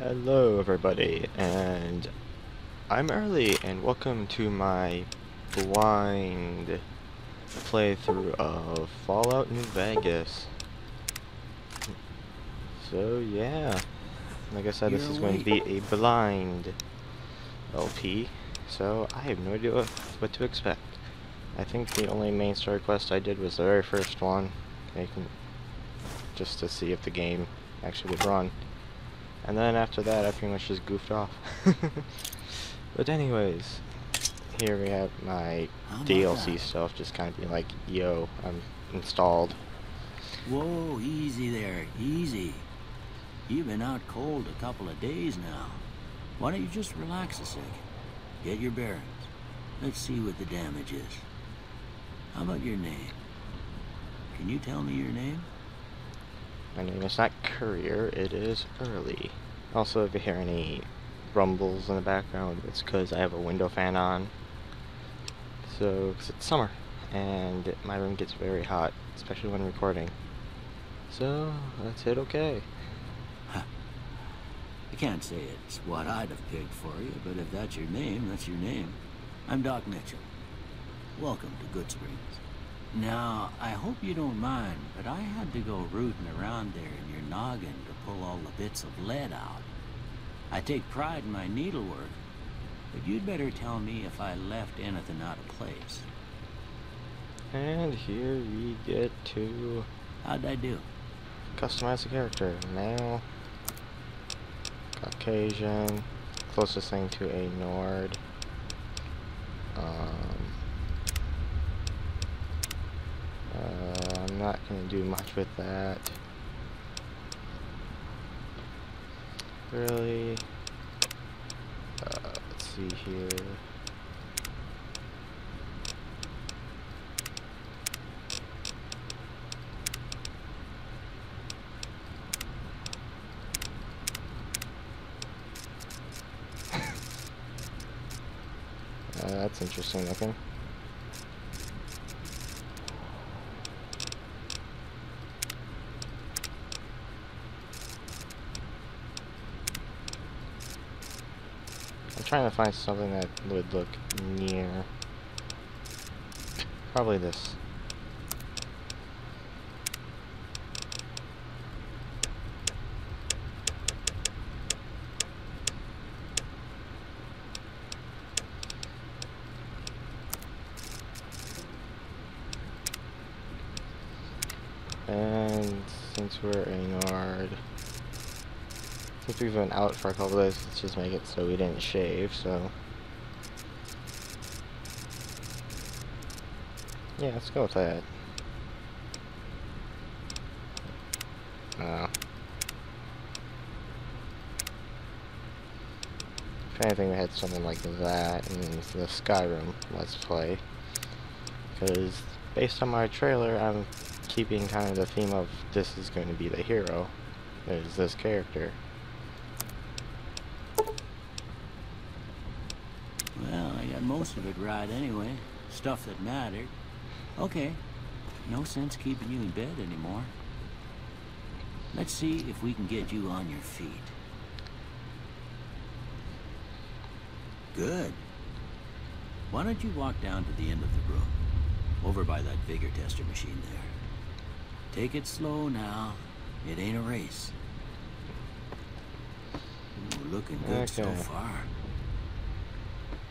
Hello everybody, and I'm Early, and welcome to my blind playthrough of Fallout New Vegas. So yeah, like I said, You're this is going to awake. be a blind LP, so I have no idea what to expect. I think the only main story quest I did was the very first one, just to see if the game actually would run. And then after that, I pretty much just goofed off. But anyways, here we have my How about DLC that? stuff, just kind of being like, yo, I'm installed. Whoa, easy there, easy. You've been out cold a couple of days now. Why don't you just relax a second? Get your bearings. Let's see what the damage is. How about your name? Can you tell me your name? My name is not Courier, it is Early. Also, if you hear any rumbles in the background, it's because I have a window fan on. So, because it's summer, and my room gets very hot, especially when recording. So, that's it, okay. I can't say it's what I'd have picked for you, but if that's your name, that's your name. I'm Doc Mitchell. Welcome to Good Springs. Now, I hope you don't mind, but I had to go rooting around there in your noggin to pull all the bits of lead out. I take pride in my needlework, but you'd better tell me if I left anything out of place. And here we get to How'd I do? customize the character. Male, Caucasian, closest thing to a Nord. I'm not going to do much with that. Really? Let's see here. That's interesting looking. I'm trying to find something that would look near. Probably this. And since we're a Nord, since we've been out for a couple days, let's just make it so we didn't shave, so. Yeah, let's go with that. If anything, we had something like that in the Skyrim Let's Play. Because based on my trailer, I'm keeping kind of the theme of this is going to be the hero. Is this character. Well, I got most of it right anyway. Stuff that mattered. Okay, no sense keeping you in bed anymore. Let's see if we can get you on your feet. Good. Why don't you walk down to the end of the room, over by that vigor tester machine there. Take it slow now. It ain't a race. We're looking good so far.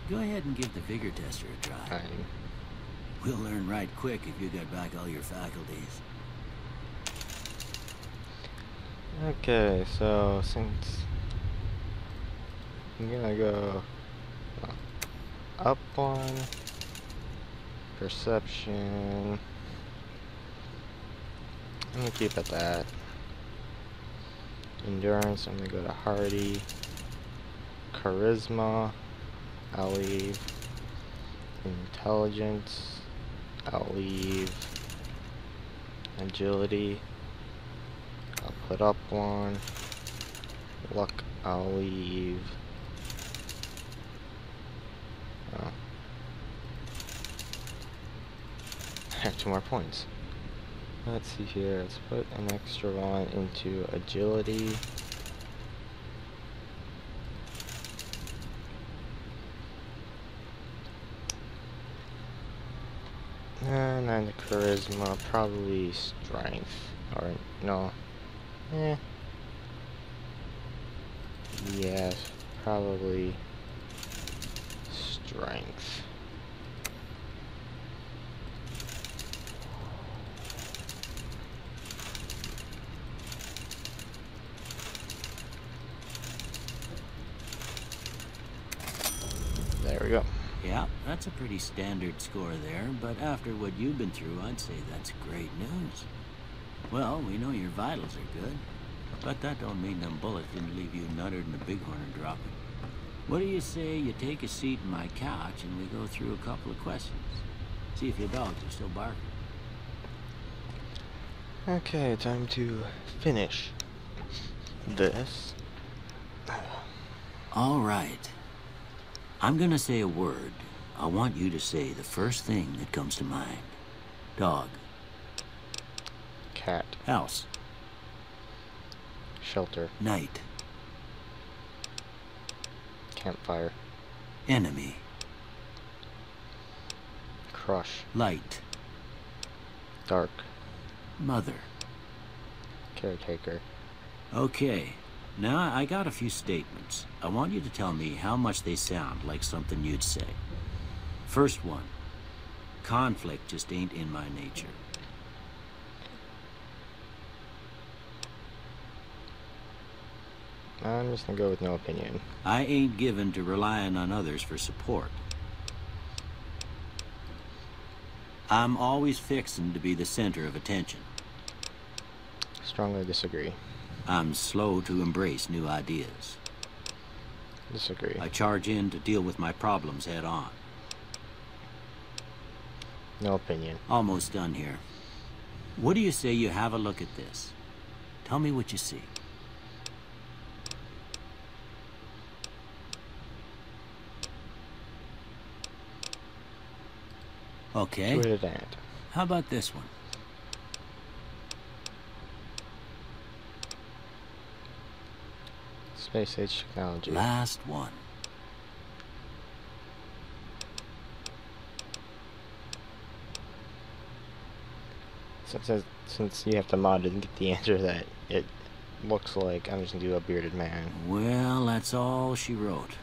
Go ahead and give the vigor tester a try. Fine. We'll learn right quick if you got back all your faculties. Okay, so since I'm gonna go up one, perception. I'm gonna keep at that. Endurance, I'm gonna go to hardy. Charisma, I'll leave. Intelligence, I'll leave. Agility, I'll put up one. Luck, I'll leave. Oh. I have 2 more points. Let's see here, let's put an extra one into agility. And charisma, probably strength. Or, no. Yes, probably strength. There we go. Yeah, that's a pretty standard score there, but after what you've been through, I'd say that's great news. Well, we know your vitals are good, but that don't mean them bullets didn't leave you nuttered and the bighorn are dropping. What do you say you take a seat in my couch and we go through a couple of questions? See if your dogs are still barking. Okay, time to finish this. All right. I'm gonna say a word. I want you to say the first thing that comes to mind. Dog. Cat. House. Shelter. Night. Campfire. Enemy. Crush. Light. Dark. Mother. Caretaker. Okay. Now, I got a few statements. I want you to tell me how much they sound like something you'd say. First one. Conflict just ain't in my nature. I'm just gonna go with no opinion. I ain't given to relying on others for support. I'm always fixin' to be the center of attention. Strongly disagree. I'm slow to embrace new ideas. Disagree. I charge in to deal with my problems head on. No opinion. Almost done here. What do you say you have a look at this? Tell me what you see. Okay. Good at that. How about this one? Space age technology. Last one. Since you have to mod it and get the answer that it looks like, I'm just gonna do a bearded man. Well, that's all she wrote.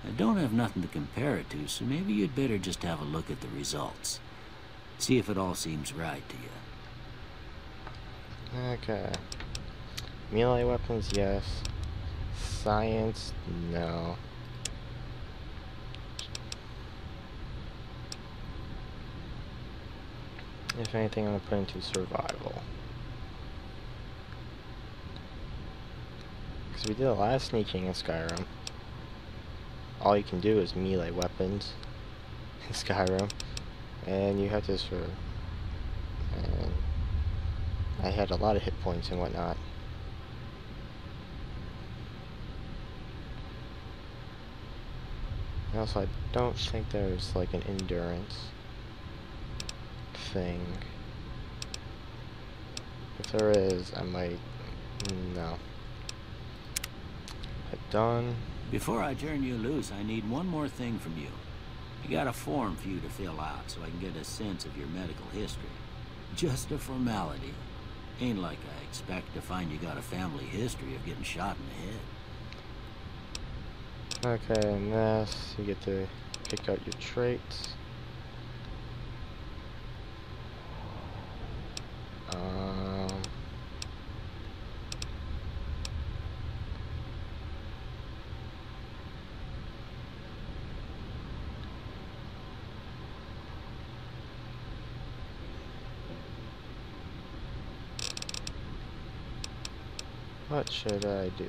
I don't have nothing to compare it to, so maybe you'd better just have a look at the results. See if it all seems right to you. Okay. Melee weapons, yes. Science, no. If anything, I'm gonna put into survival. Because we did a lot of sneaking in Skyrim. All you can do is melee weapons in Skyrim. And you have to sort of... And I had a lot of hit points and whatnot. And also, I don't think there's like an endurance thing. If there is, I might... No. Hit done. Before I turn you loose, I need one more thing from you. I got a form for you to fill out so I can get a sense of your medical history. Just a formality. Ain't like I expect to find you got a family history of getting shot in the head. Okay, and this, you get to pick out your traits. What should I do?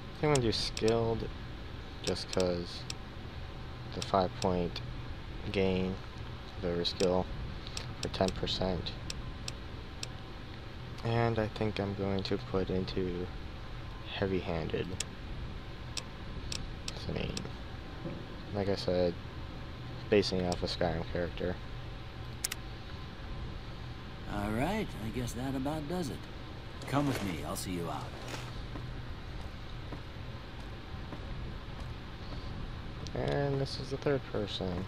I think I'm gonna do skilled, just cause the 5-point gain of every skill for 10%. And I think I'm going to put into heavy-handed. I mean, like I said, basing off a Skyrim character. All right, I guess that about does it. Come with me, I'll see you out. And this is the third person.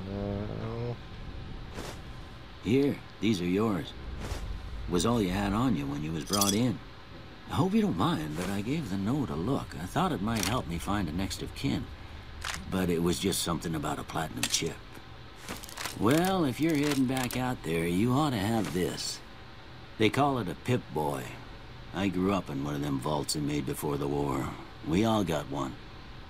No. Here, these are yours. Was all you had on you when you was brought in. I hope you don't mind, but I gave the note a look. I thought it might help me find a next of kin. But it was just something about a platinum chip. Well, if you're heading back out there, you ought to have this. They call it a Pip-Boy. I grew up in one of them vaults they made before the war. We all got one.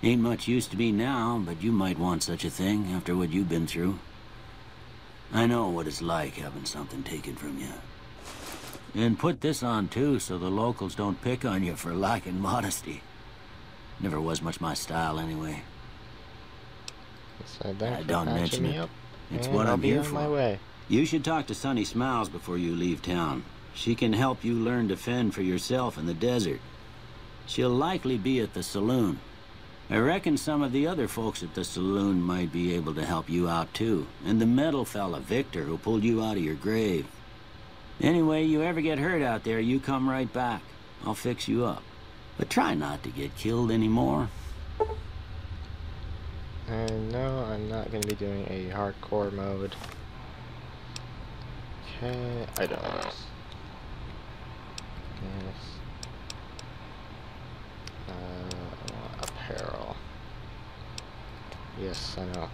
Ain't much use to me now, but you might want such a thing after what you've been through. I know what it's like having something taken from you. And put this on too, so the locals don't pick on you for lacking modesty. Never was much my style anyway. So don't mention it. Up, it's what I'm here for. My way. You should talk to Sunny Smiles before you leave town. She can help you learn to fend for yourself in the desert. She'll likely be at the saloon. I reckon some of the other folks at the saloon might be able to help you out too. And the metal fella, Victor, who pulled you out of your grave. Anyway, you ever get hurt out there, you come right back. I'll fix you up. But try not to get killed anymore. And no, I'm not going to be doing a hardcore mode. Okay, items. Yes. I want apparel. Yes, I know.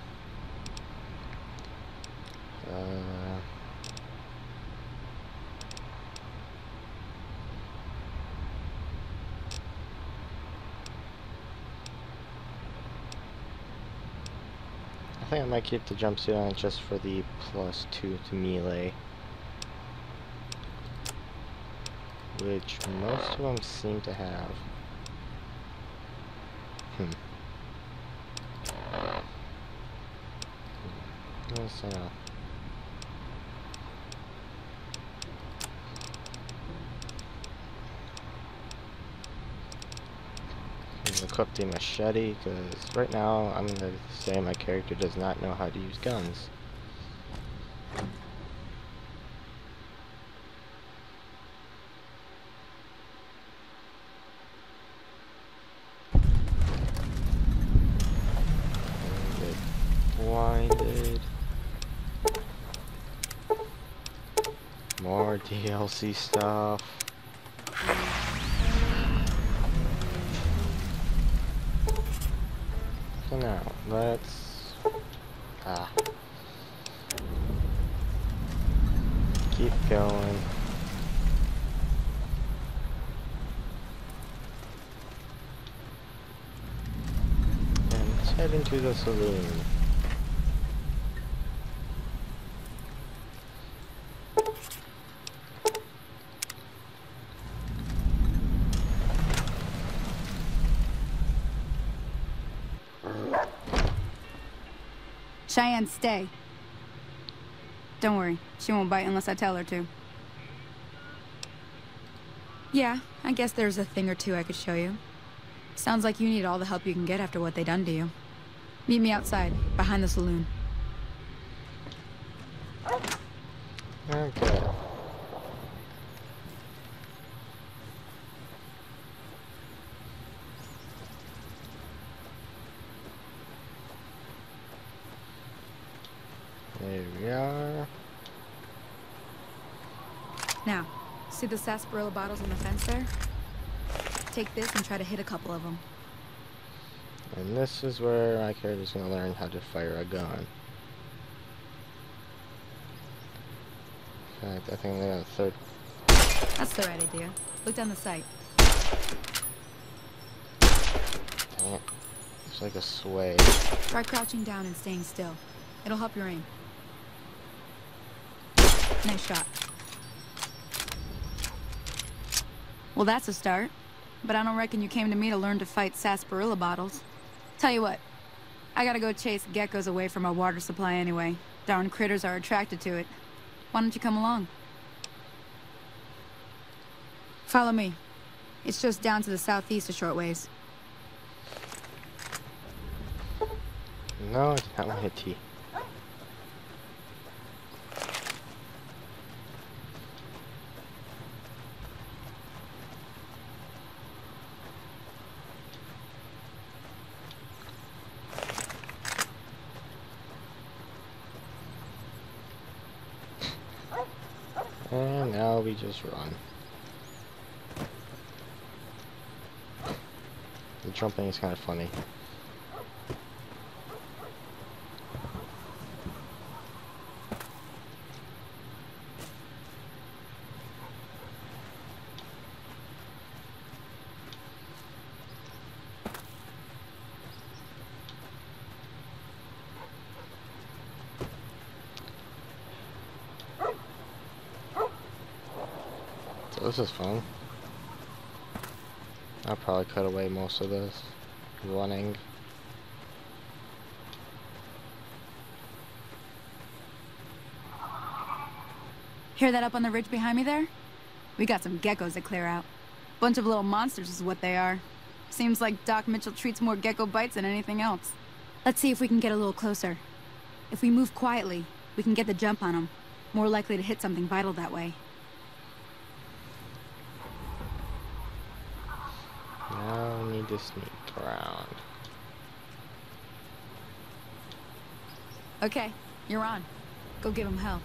I think I might keep the jumpsuit on just for the +2 to melee, which most of them seem to have. Yes, I know. Equip the machete, because right now I'm going to say my character does not know how to use guns. Get blinded. More DLC stuff. So now, let's keep going. And let's head into the saloon. Cheyenne, stay. Don't worry, she won't bite unless I tell her to. Yeah, I guess there's a thing or two I could show you. Sounds like you need all the help you can get after what they done to you. Meet me outside, behind the saloon. Okay. There we are. Now, see the sarsaparilla bottles on the fence there? Take this and try to hit a couple of them. And this is where my character's going to learn how to fire a gun. In fact, I think they got a third. That's the right idea. Look down the sight. Dang it. It's like a sway. Try crouching down and staying still. It'll help your aim. Nice shot. Well, that's a start. But I don't reckon you came to me to learn to fight sarsaparilla bottles. Tell you what, I gotta go chase geckos away from our water supply anyway. Darn critters are attracted to it. Why don't you come along? Follow me. It's just down to the southeast a short ways. No, I did not want a tea. And now we just run. The jumping is kind of funny. So this is fun. I'll probably cut away most of this running. Hear that up on the ridge behind me there? We got some geckos to clear out. Bunch of little monsters is what they are. Seems like Doc Mitchell treats more gecko bites than anything else. Let's see if we can get a little closer. If we move quietly, we can get the jump on them. More likely to hit something vital that way. Now we need to sneak around. Okay, you're on. Go give them hell.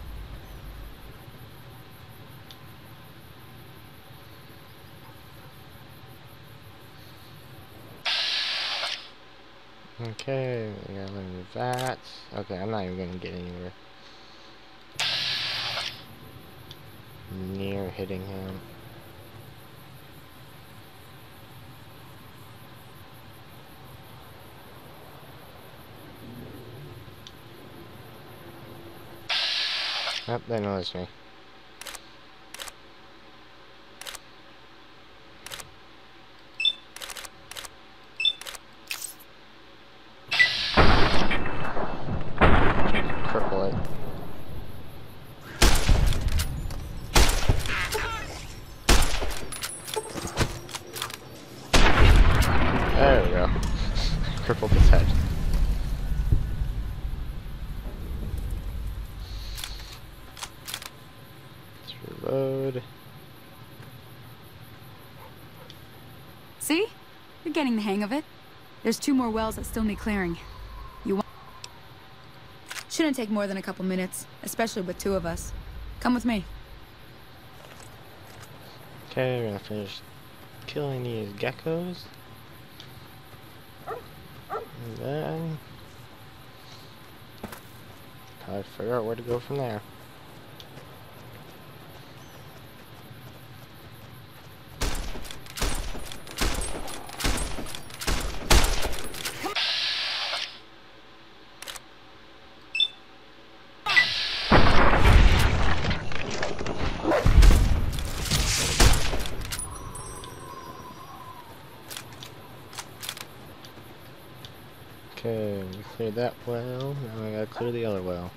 Okay, we gotta remove that. Okay, I'm not even gonna get anywhere near hitting him. Yep, they noticed me. Cripple it. There we go. Crippled his head. Let's reload. See? You're getting the hang of it. There's 2 more wells that still need clearing. You want... Shouldn't take more than a couple minutes, especially with 2 of us. Come with me. Okay, we're gonna finish killing these geckos. And then probably figure out where to go from there. Okay, we cleared that well, now I gotta clear the other well.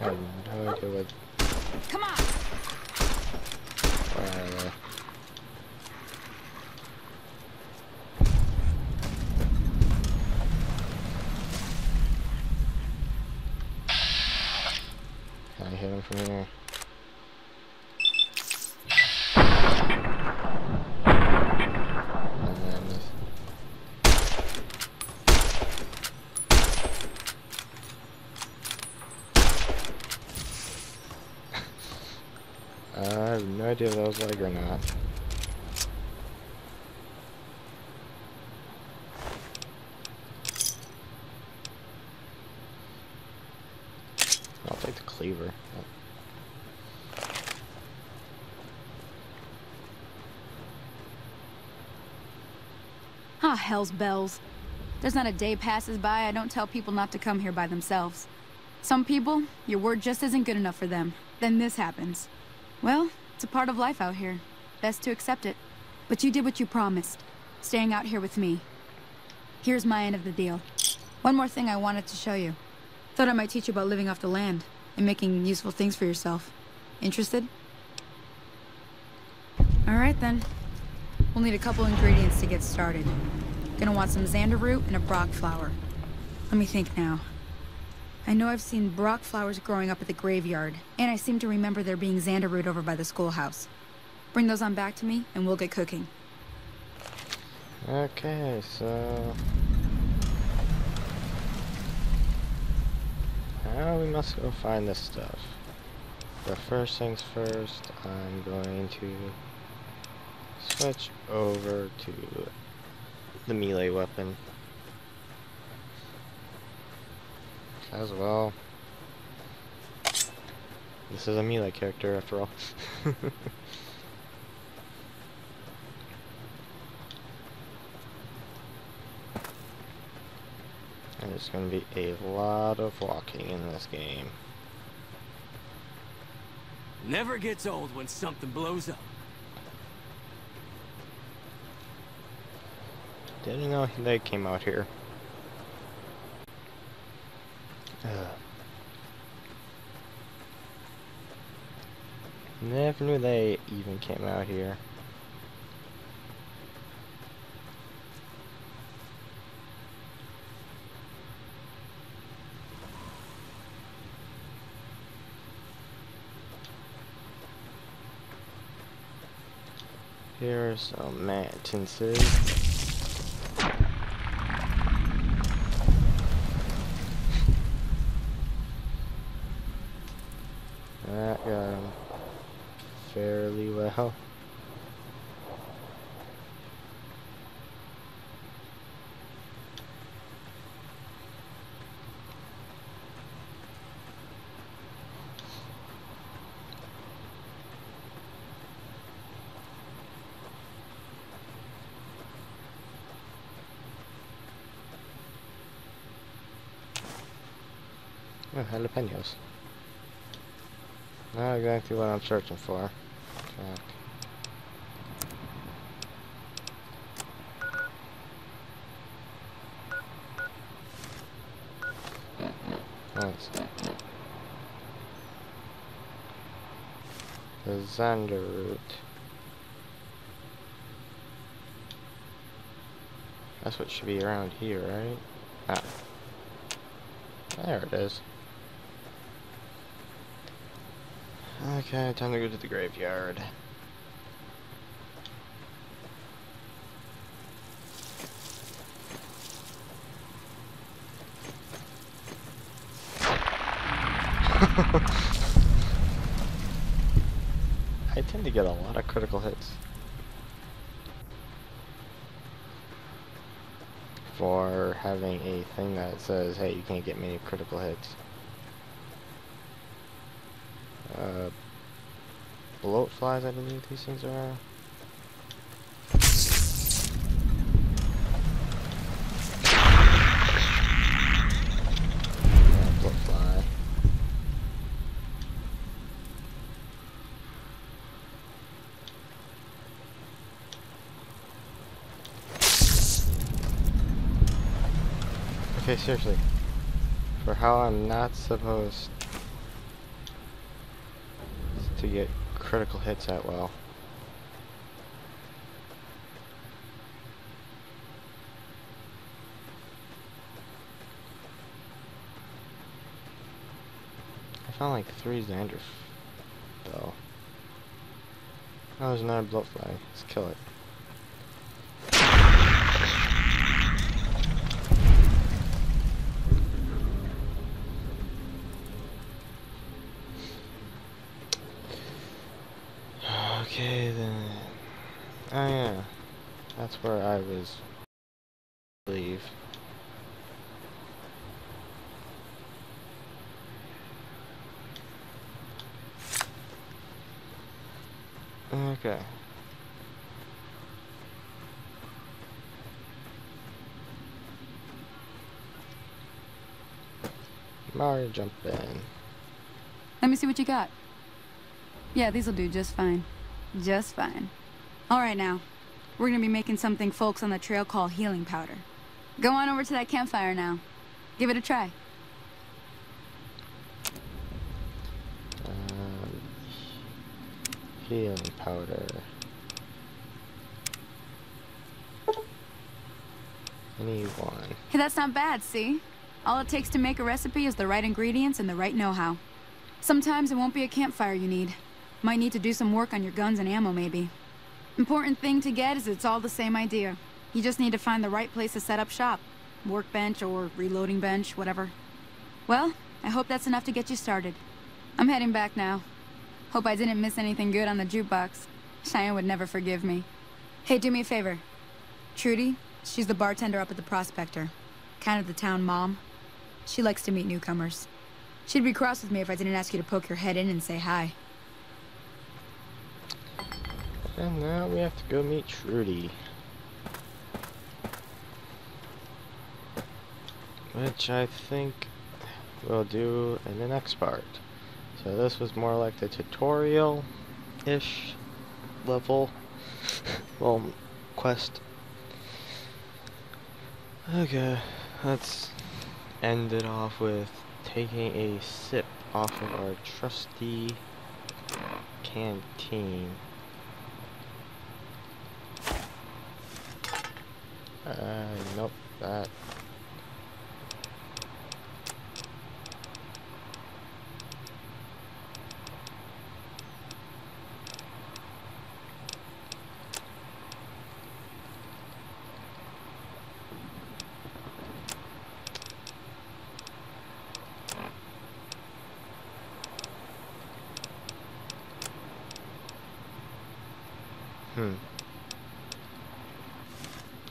I have no idea what... Come on! Where are they? Can I hit him from here? And then this. I have no idea if that was leg or not. I'll take the cleaver. Ah, hell's bells. There's not a day passes by I don't tell people not to come here by themselves. Some people, your word just isn't good enough for them. Then this happens. Well, it's a part of life out here. Best to accept it. But you did what you promised, staying out here with me. Here's my end of the deal. One more thing I wanted to show you. Thought I might teach you about living off the land and making useful things for yourself. Interested? All right then. We'll need a couple ingredients to get started. Gonna want some xander root and a brock flower. Let me think now. I know I've seen brock flowers growing up at the graveyard, and I seem to remember there being xander root over by the schoolhouse. Bring those on back to me, and we'll get cooking. Okay, so... now we must go find this stuff. But first things first, I'm going to switch over to the melee weapon. As well. This is a melee character after all. And there's going to be a lot of walking in this game. Never gets old when something blows up. Didn't know they came out here. Never knew they even came out here. Here are some mantises. That got him fairly well. Oh, jalapenos. Not exactly what I'm searching for. Okay. Let's see. The xander root. That's what should be around here, right? Ah. There it is. Okay, time to go to the graveyard. I tend to get a lot of critical hits for having a thing that says, hey, you can't get many critical hits. Bloat flies, I believe these things are. Yeah, bloat fly. Okay, seriously. For how I'm not supposed to get critical hits that well. I found like 3 xander though. Oh, there's another bloat fly. Let's kill it. Okay then. Oh yeah, that's where I was. Leave. Okay. Mario jump in. Let me see what you got. Yeah, these'll do just fine. Just fine. All right, now. We're gonna be making something folks on the trail call healing powder. Go on over to that campfire now. Give it a try. Healing powder. Anyone. Hey, that's not bad, see? All it takes to make a recipe is the right ingredients and the right know-how. Sometimes it won't be a campfire you need. Might need to do some work on your guns and ammo, maybe. Important thing to get is it's all the same idea. You just need to find the right place to set up shop. Workbench or reloading bench, whatever. Well, I hope that's enough to get you started. I'm heading back now. Hope I didn't miss anything good on the jukebox. Cheyenne would never forgive me. Hey, do me a favor. Trudy, she's the bartender up at the Prospector. Kind of the town mom. She likes to meet newcomers. She'd be cross with me if I didn't ask you to poke your head in and say hi. And now we have to go meet Trudy. Which I think we'll do in the next part. So this was more like the tutorial-ish level. Well, quest. Okay, let's end it off with taking a sip off of our trusty canteen. Nope, that.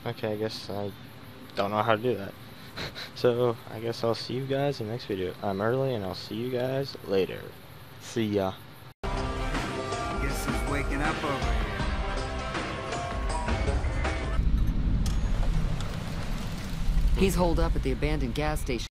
Okay, I guess I don't know how to do that. So, I guess I'll see you guys in the next video. I'm early, and I'll see you guys later. See ya. Guess who's waking up over here? He's holed up at the abandoned gas station.